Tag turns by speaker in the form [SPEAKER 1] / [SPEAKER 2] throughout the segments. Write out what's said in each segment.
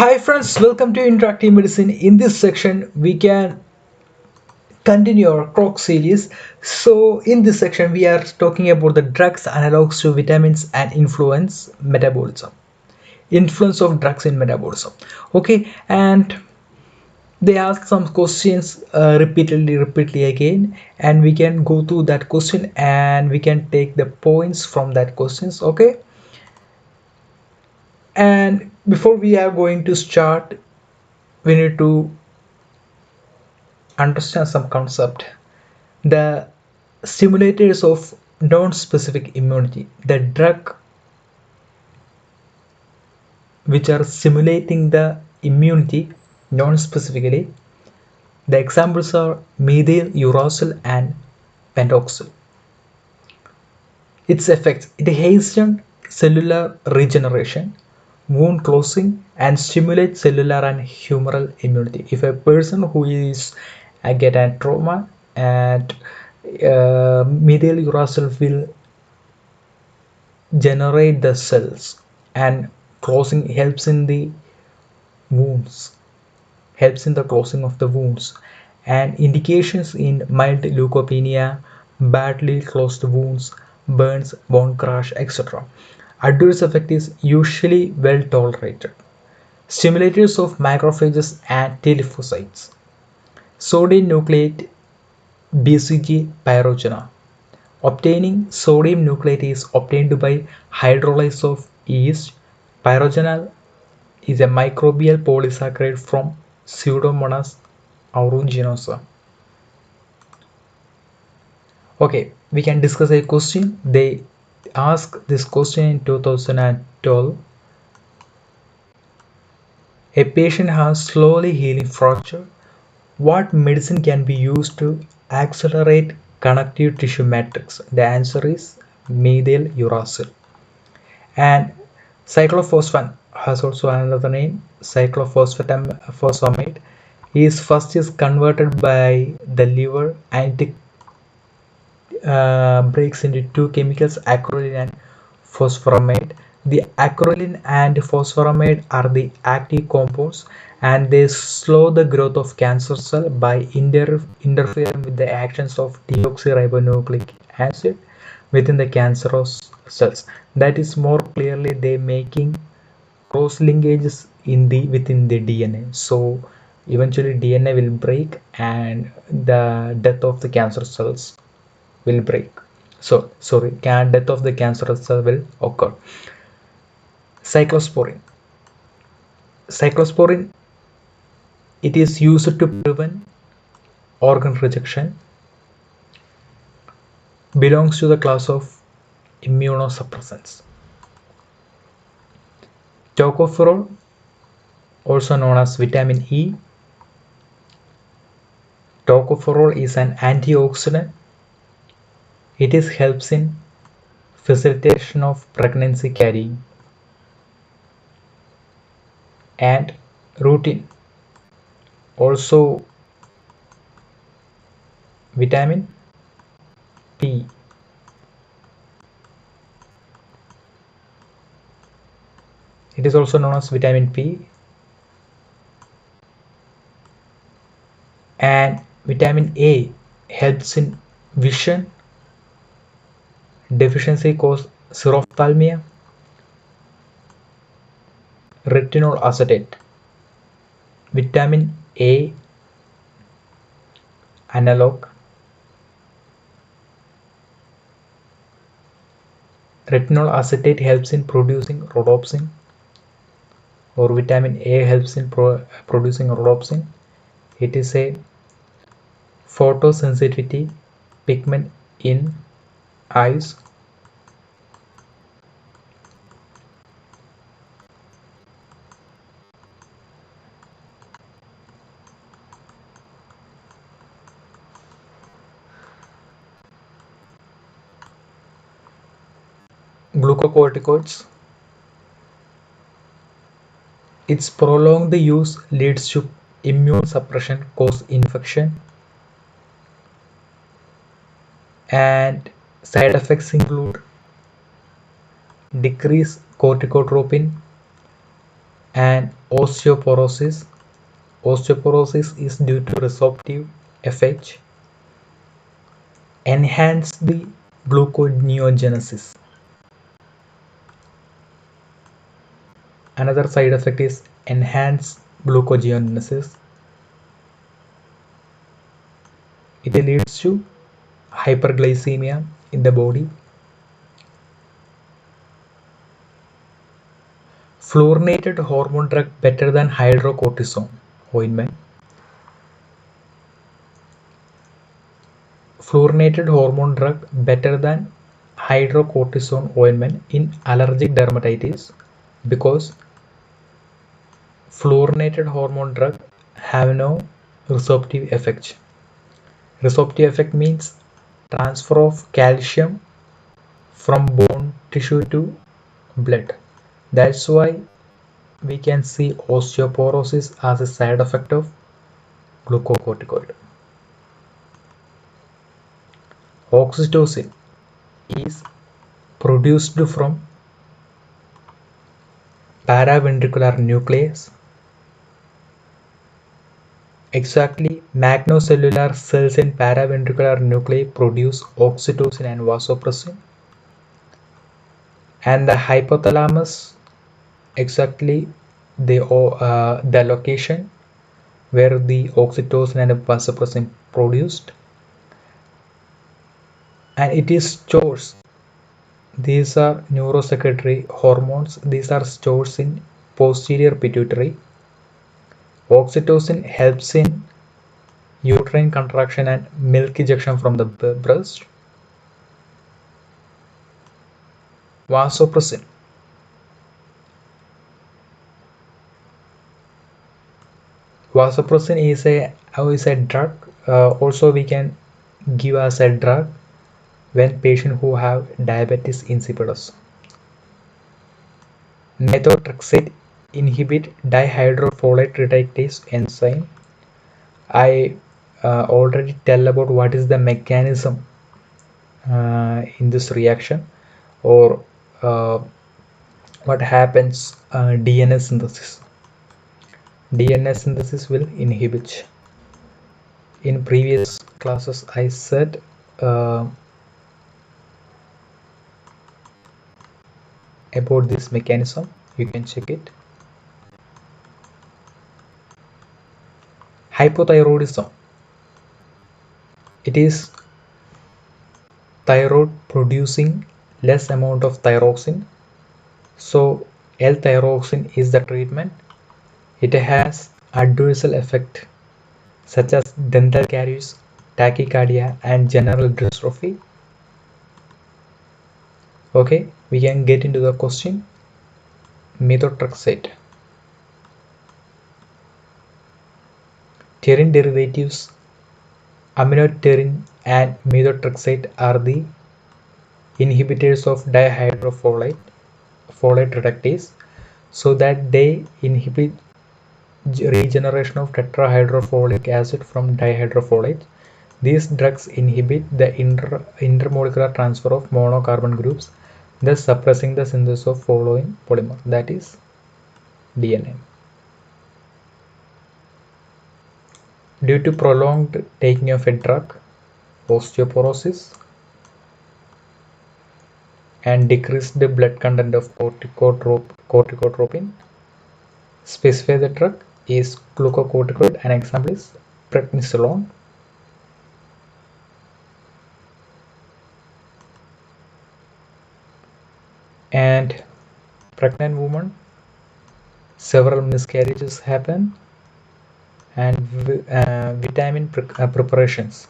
[SPEAKER 1] Hi friends, welcome to Interactive Medicine. In this section, we can continue our KROK series. So in this section, we are talking about the drugs analogs to vitamins and influence metabolism. Influence of drugs in metabolism. Okay, and they ask some questions repeatedly again, and we can go through that question and we can take the points from that questions. Okay, and before we are going to start, we need to understand some concept. The stimulators of non-specific immunity, the drug which are stimulating the immunity non-specifically, the examples are methyl uracil and pentoxyl. Its effects: it hastens cellular regeneration, wound closing, and stimulates cellular and humoral immunity. If a person who is get a trauma, and methyl uracil will generate the cells, and closing helps in the closing of the wounds. And indications in mild leukopenia, badly closed wounds, burns, bone crash, etc. Adverse effect is usually well tolerated. Stimulators of macrophages and T lymphocytes. Sodium nucleate BCG pyrogena. Obtaining sodium nucleate is obtained by hydrolysis of yeast. Pyrogenol is a microbial polysaccharide from Pseudomonas aeruginosa. Okay, we can discuss a question. They asked this question in 2012. A patient has slowly healing fracture. What medicine can be used to accelerate connective tissue matrix? The answer is methyl uracil. And cyclophosphamide has also another name, cyclophosphamide. Is first is converted by the liver, and it breaks into two chemicals, acrolein and phosphoramide. The acrolein and phosphoramide are the active compounds, and they slow the growth of cancer cell by interfering with the actions of deoxyribonucleic acid within the cancerous cells. That is, more clearly, they making cross linkages within the DNA. So eventually DNA will break and the death of the cancer cells will break. So sorry, death of the cancerous cell will occur. Cyclosporin. Cyclosporin, it is used to prevent organ rejection. Belongs to the class of immunosuppressants. Tocopherol, also known as vitamin E. Tocopherol is an antioxidant. It helps in facilitation of pregnancy carrying. And rutin, also vitamin P. It is also known as vitamin P. And vitamin A helps in vision. Deficiency cause xerophthalmia. Retinol acetate, vitamin A analog. Retinol acetate helps in producing rhodopsin, or vitamin A helps in producing rhodopsin. It is a photosensitivity pigment in eyes. Glucocorticoids, its prolonged use leads to immune suppression, cause infection, and side effects include decreased corticotropin and Osteoporosis. Osteoporosis is due to resorptive effect enhance the gluconeogenesis. Another side effect is enhance gluconeogenesis. It leads to hyperglycemia in the body. Fluorinated hormone drug better than hydrocortisone ointment. Fluorinated hormone drug better than hydrocortisone ointment in allergic dermatitis because fluorinated hormone drug have no resorptive effect. Resorptive effect means transfer of calcium from bone tissue to blood. That's why we can see osteoporosis as a side effect of glucocorticoid. Oxytocin is produced from paraventricular nucleus. Exactly, magnocellular cells in paraventricular nuclei produce oxytocin and vasopressin. And the hypothalamus, exactly the location where the oxytocin and vasopressin produced, and it is stores. These are neurosecretory hormones. These are stores in posterior pituitary. Oxytocin helps in uterine contraction and milk ejection from the breast. Vasopressin. Vasopressin is a drug. Also, we can give as a drug when patient who have diabetes insipidus. Methotrexate inhibit dihydrofolate reductase enzyme. I already tell about what is the mechanism in this reaction, or what happens DNA synthesis. DNA synthesis will inhibit. In previous classes I said about this mechanism. You can check it. Hypothyroidism. It is thyroid producing less amount of thyroxine. So L-thyroxine is the treatment. It has adverse effect such as dental caries, tachycardia, and general dystrophy. Okay, we can get into the question. Methotrexate. Pterin derivatives aminoterin and methotrexate are the inhibitors of dihydrofolate reductase, so that they inhibit regeneration of tetrahydrofolic acid from dihydrofolate. These drugs inhibit the intermolecular transfer of monocarbon groups, thus suppressing the synthesis of following polymer, that is DNA. Due to prolonged taking of a drug, osteoporosis, and decreased blood content of corticotropin, specify the drug is glucocorticoid. An example is prednisolone. And pregnant woman, several miscarriages happen, and vitamin preparations.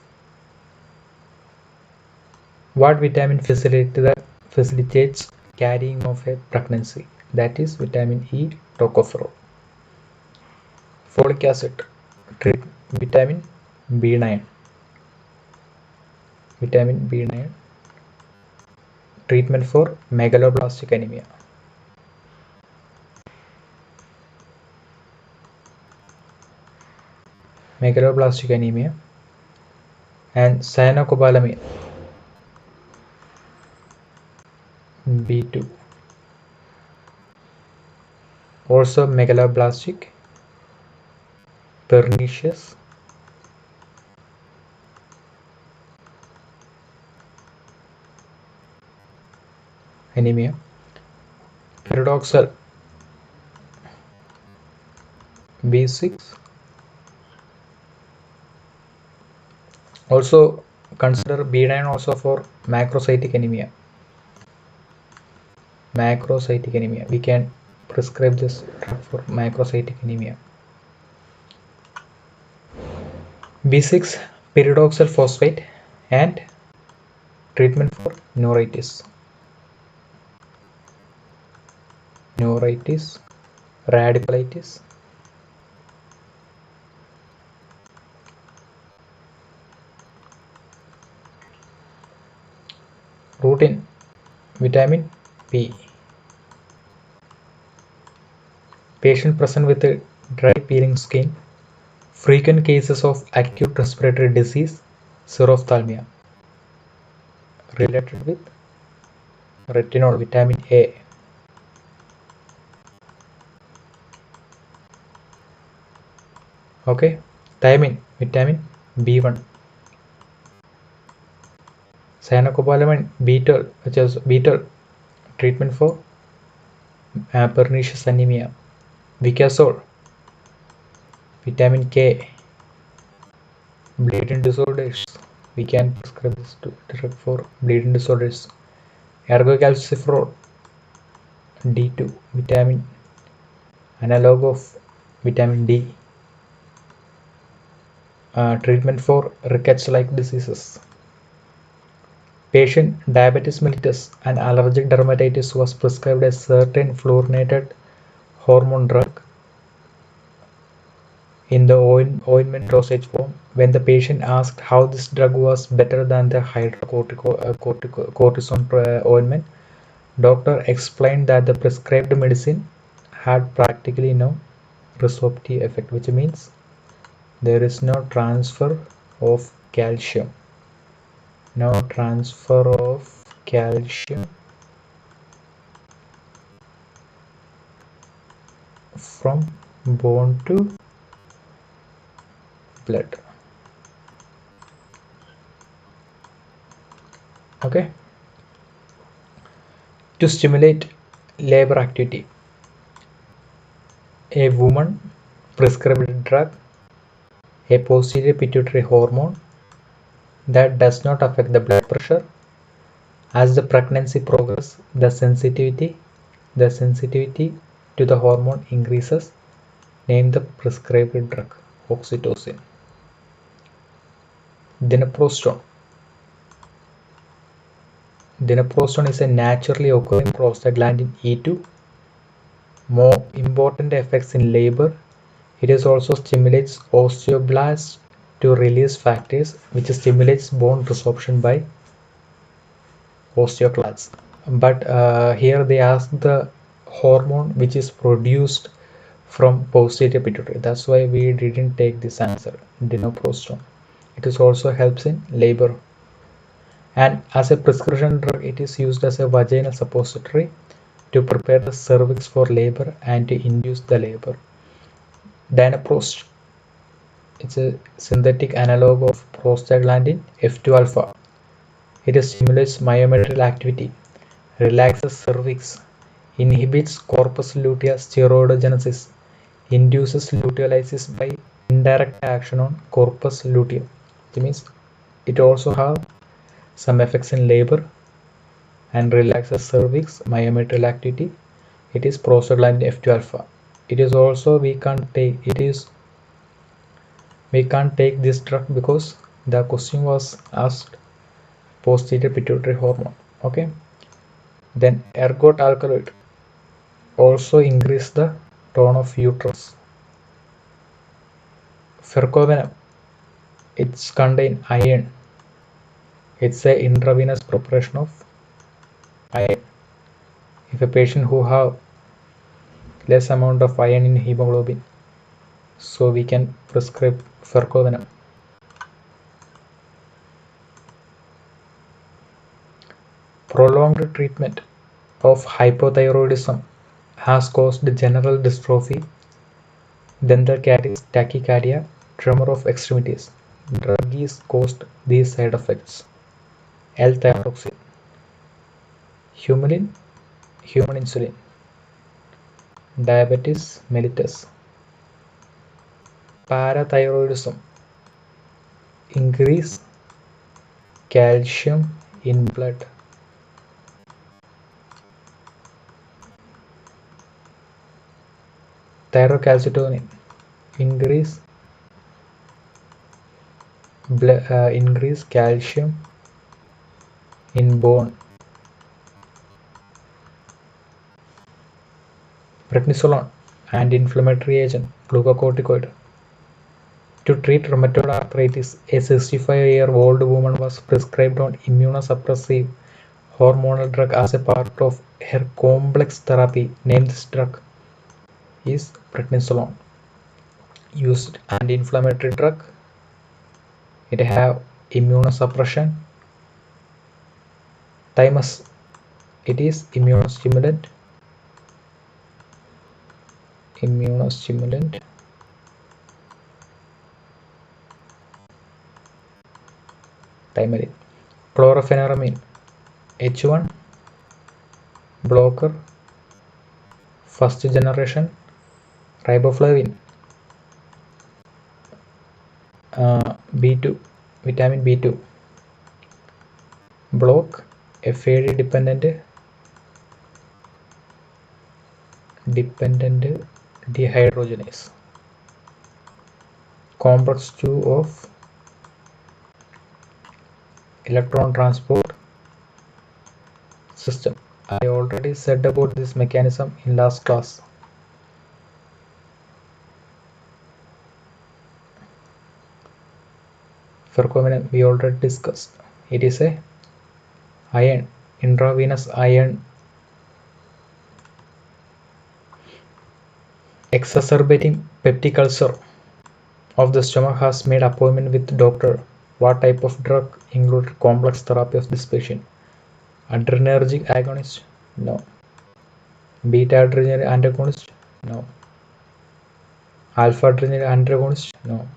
[SPEAKER 1] What vitamin facilitates carrying of a pregnancy? That is vitamin E, tocopherol. Folic acid, vitamin B9. Vitamin B9, treatment for megaloblastic anemia. Megaloblastic anemia. And cyanocobalamin, B2. Also megaloblastic, pernicious, anemia, paradoxal B6. Also consider B9 also for macrocytic anemia. Macrocytic anemia. We can prescribe this drug for macrocytic anemia. B6 pyridoxal phosphate and treatment for neuritis. Neuritis, radicalitis, routine, vitamin P. Patient present with a dry peeling skin, frequent cases of acute respiratory disease, xerophthalmia, related with retinol, vitamin A. Okay, thiamine, vitamin B1, cyanocobalamin, beetle, which is beetle, treatment for pernicious anemia, vicazole, vitamin K, bleeding disorders. We can prescribe this drug for bleeding disorders. Ergocalciferol D2, vitamin analog of vitamin D, treatment for rickets-like diseases. Patient diabetes mellitus and allergic dermatitis was prescribed a certain fluorinated hormone drug in the ointment dosage form. When the patient asked how this drug was better than the hydrocortisone ointment, doctor explained that the prescribed medicine had practically no resorptive effect, which means there is no transfer of calcium. No transfer of calcium from bone to blood. Okay. To stimulate labor activity, a woman prescribed drug, a posterior pituitary hormone that does not affect the blood pressure. As the pregnancy progresses, the sensitivity to the hormone increases. Name the prescribed drug. Oxytocin. Dinoprostone. Dinoprostone is a naturally occurring prostaglandin E2. More important effects in labor. It is also stimulates osteoblasts to release factors which stimulates bone resorption by osteoclasts. But here they ask the hormone which is produced from posterior pituitary. That's why we didn't take this answer, dinoprostone. It is also helps in labor. And as a prescription drug, it is used as a vaginal suppository to prepare the cervix for labor and to induce the labor. Dinoprost, it's a synthetic analog of prostaglandin F2 alpha. It stimulates myometrial activity, relaxes cervix, inhibits corpus luteal steroidogenesis, induces luteolysis by indirect action on corpus luteum. That means it also have some effects in labor and relaxes cervix, myometrial activity. It is prostaglandin F2 alpha. It is also we can't take this drug because the question was asked posterior pituitary hormone. Okay. Then ergot alkaloid also increase the tone of uterus. Fercovenum, it's contain iron. It's a intravenous preparation of iron. If a patient who have less amount of iron in hemoglobin, so we can prescribe fercovenum. Prolonged treatment of hypothyroidism has caused general dystrophy, dental caries, tachycardia, tremor of extremities. Drug is caused these side effects. L-thiotoxin, human insulin, diabetes mellitus, parathyroidism, increase calcium in blood, thyrocalcitonin, increase increase calcium in bone, prednisolone, anti-inflammatory agent, glucocorticoid. To treat rheumatoid arthritis, a 65-year-old woman was prescribed on immunosuppressive hormonal drug as a part of her complex therapy. Name this drug is prednisolone. Used anti-inflammatory drug. It have immunosuppression. Thymus. It is immunostimulant. Thymidine. Chlorpheniramine. H1 blocker. First generation. Riboflavin. B2. Vitamin B2. Block FAD dependent dehydrogenase. Complex 2 of electron transport system. I already said about this mechanism in last class. Ferrocominin we already discussed. It is a iron, intravenous iron exacerbating peptic ulcer of the stomach has made appointment with doctor. What type of drug included complex therapy of this patient? Adrenergic agonist? No. Beta adrenergic antagonist? No. Alpha adrenergic antagonist? No.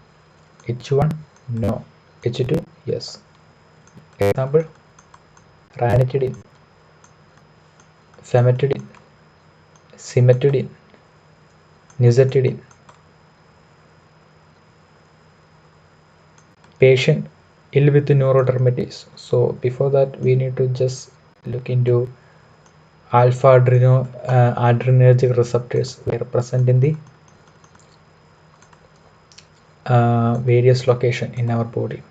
[SPEAKER 1] H1? No. H2? Yes. Example: ranitidine, famotidine, cimetidine, nizatidine. Patient ill with neurodermatitis. So before that, we need to just look into alpha adrenergic receptors were present in the various location in our body.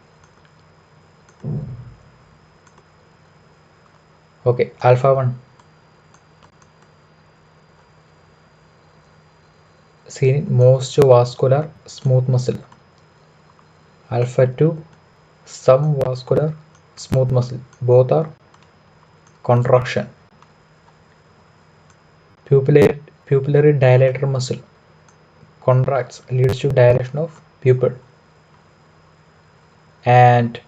[SPEAKER 1] Okay, alpha 1 seen in most vascular smooth muscle. Alpha 2 some vascular smooth muscle. Both are contraction. Pupillary dilator muscle contracts, leads to dilation of pupil. And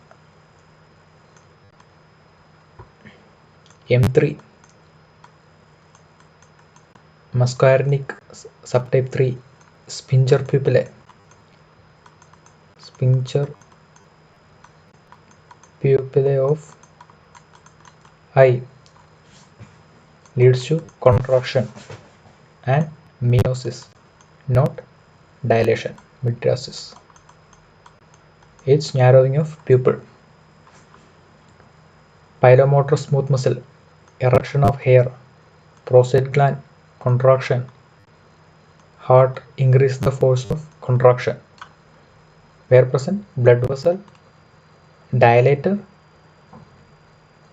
[SPEAKER 1] M3 muscarinic subtype 3 sphincter pupillae. Sphincter pupillae of eye leads to contraction and meiosis, not dilation, mydriasis. It's narrowing of pupil. Pilomotor smooth muscle, erection of hair, prostate gland contraction, heart increase the force of contraction. Where present? Blood vessel dilator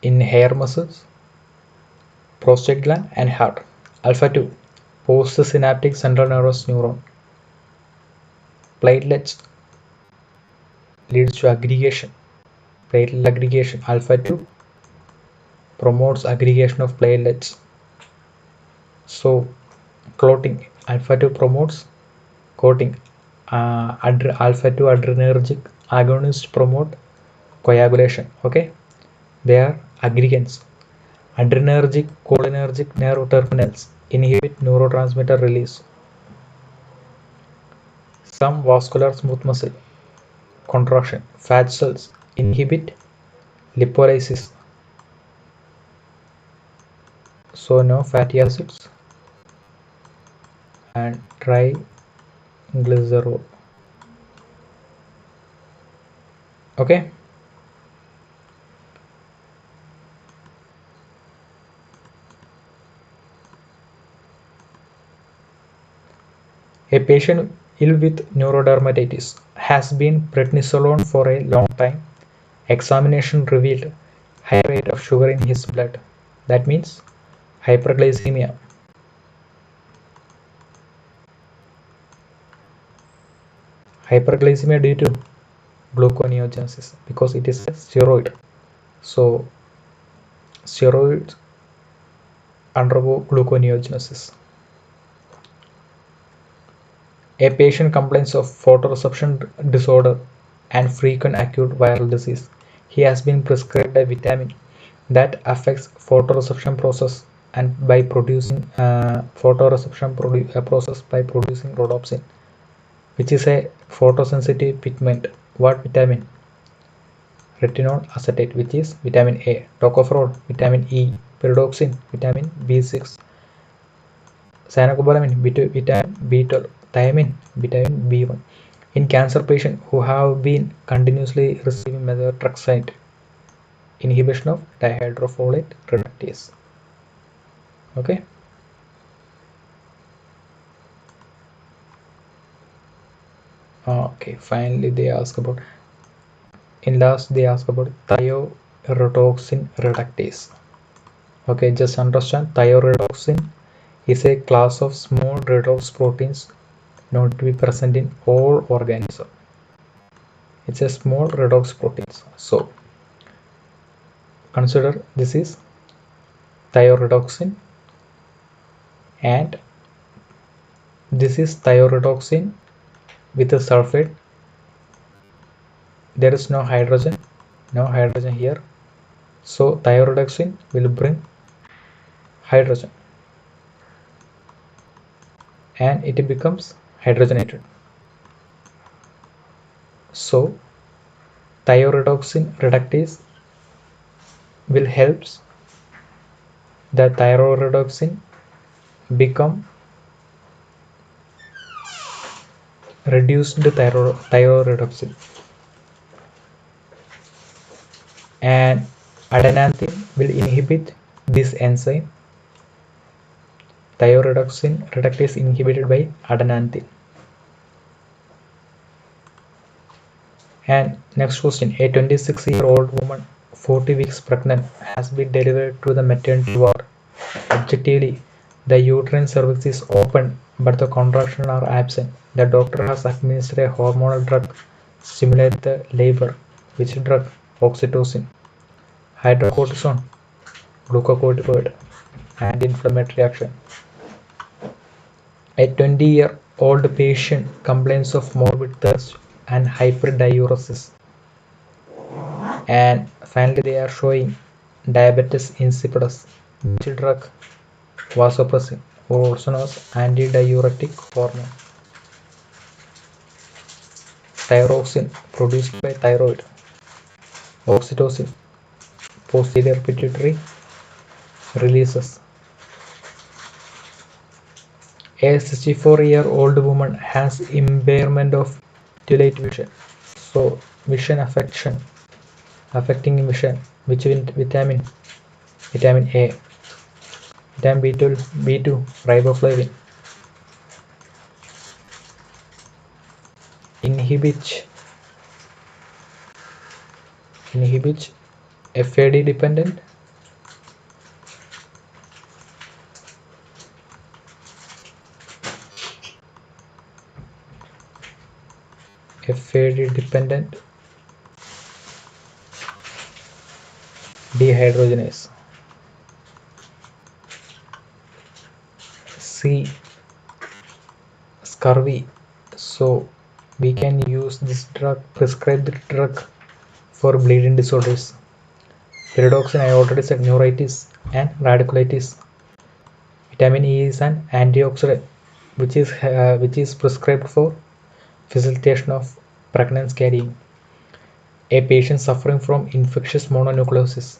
[SPEAKER 1] in hair muscles, prostate gland and heart. Alpha 2 postsynaptic central nervous neuron. Platelets leads to aggregation. Platelet aggregation. Alpha 2 promotes aggregation of platelets. So clotting. Alpha 2 promotes coating. Alpha 2 adrenergic agonists promote coagulation. Okay, they are aggregants. Adrenergic cholinergic nerve terminals inhibit neurotransmitter release. Some vascular smooth muscle contraction fat cells inhibit lipolysis, so no fatty acids and triglycerol. Okay. A patient ill with neurodermatitis has been prednisolone for a long time. Examination revealed high rate of sugar in his blood. That means hyperglycemia. Hyperglycemia due to gluconeogenesis because it is a steroid. So steroids undergo gluconeogenesis. A patient complains of photoreception disorder and frequent acute viral disease. He has been prescribed a vitamin that affects photoreception process and by producing process by producing rhodopsin, which is a photosensitive pigment. What vitamin? Retinol acetate, which is vitamin A. Tocopherol, vitamin E. Pyridoxine, vitamin B6. Cyanocobalamin, vitamin B12. Thiamine, vitamin B1. In cancer patients who have been continuously receiving methotrexate, inhibition of dihydrofolate reductase. Okay. Okay, finally they ask about, in last they ask about thiotoxin reductase. Okay, just understand thioredoxin is a class of small redox proteins known to be present in all organisms. It's a small redox proteins. So consider this is thioredoxin and this is thioredoxin with a sulfate. There is no hydrogen here. So thioredoxin will bring hydrogen and it becomes hydrogenated. So thioredoxin reductase will help the thioredoxin become reduced thioredoxin, and adenosine will inhibit this enzyme. Thioredoxin reductase inhibited by adenosine. And next question, a 26-year-old woman 40 weeks pregnant has been delivered to the maternity ward. Objectively, the uterine cervix is open but the contractions are absent. The doctor has administered a hormonal drug to stimulate the labor. Which drug? Oxytocin, hydrocortisone, glucocorticoid, anti-inflammatory action. A 20-year-old patient complains of morbid thirst and hyperdiuresis. And finally they are showing diabetes insipidus. Which drug? Vasopressin, also known as antidiuretic hormone. Thyroxine, produced by thyroid. Oxytocin, posterior pituitary releases. A 64-year-old woman has impairment of pupillate vision. So vision affecting vision. Which vitamin? Vitamin A. Vitamin B12, B2, riboflavin. Inhibits FAD dependent dehydrogenase. C. Scurvy. So we can use this drug, prescribe the drug for bleeding disorders. Pyridoxine, I already said, neuritis and radiculitis. Vitamin E is an antioxidant which is prescribed for facilitation of pregnancy carrying. A patient suffering from infectious mononucleosis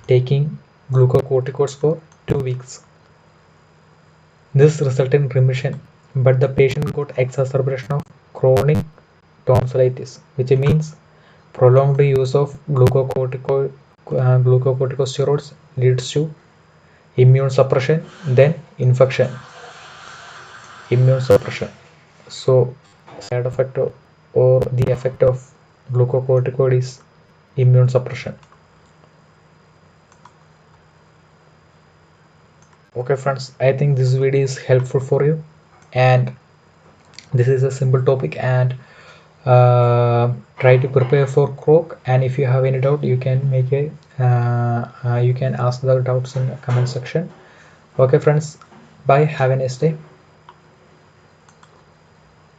[SPEAKER 1] taking glucocorticoids for 2 weeks. This resulted in remission, but the patient got exacerbation of chronic tonsillitis, which means prolonged use of glucocorticosteroids leads to immune suppression, then infection, immune suppression. So, side effect or the effect of glucocorticoid is immune suppression. Okay friends, I think this video is helpful for you, and this is a simple topic, and try to prepare for KROK. And if you have any doubt, you can make a you can ask the doubts in the comment section. Okay friends, bye, have a nice day.